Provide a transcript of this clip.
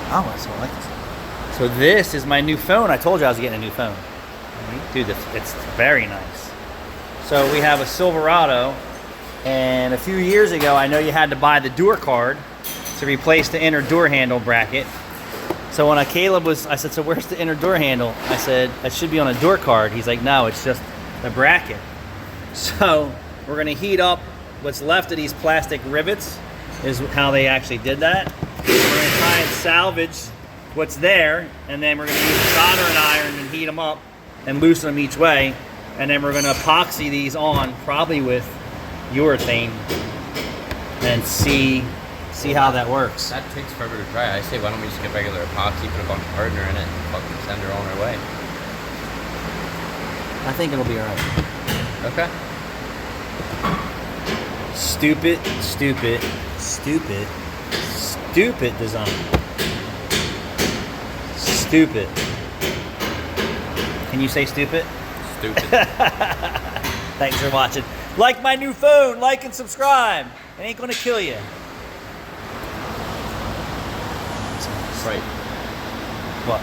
Oh, so I like this. So this is my new phone. I told you I was getting a new phone. Dude, it's very nice. So we have a Silverado, and a few years ago, I know you had to buy the door card to replace the inner door handle bracket. So when I said, so where's the inner door handle? I said, it should be on a door card. He's like, no, it's just the bracket. So we're gonna heat up what's left of these plastic rivets, is how they actually did that. We're gonna try and salvage what's there, and then we're gonna use a soldering iron and heat them up and loosen them each way. And then we're gonna epoxy these on, probably with urethane, and see how that works. That takes forever to dry. I say, why don't we just get regular epoxy, put a bunch of hardener in it, and fucking send her on her way. I think it'll be alright. Okay. Stupid design. Stupid. Can you say stupid? Stupid. Thanks for watching. Like my new phone, like and subscribe. It ain't gonna kill you. Right. What?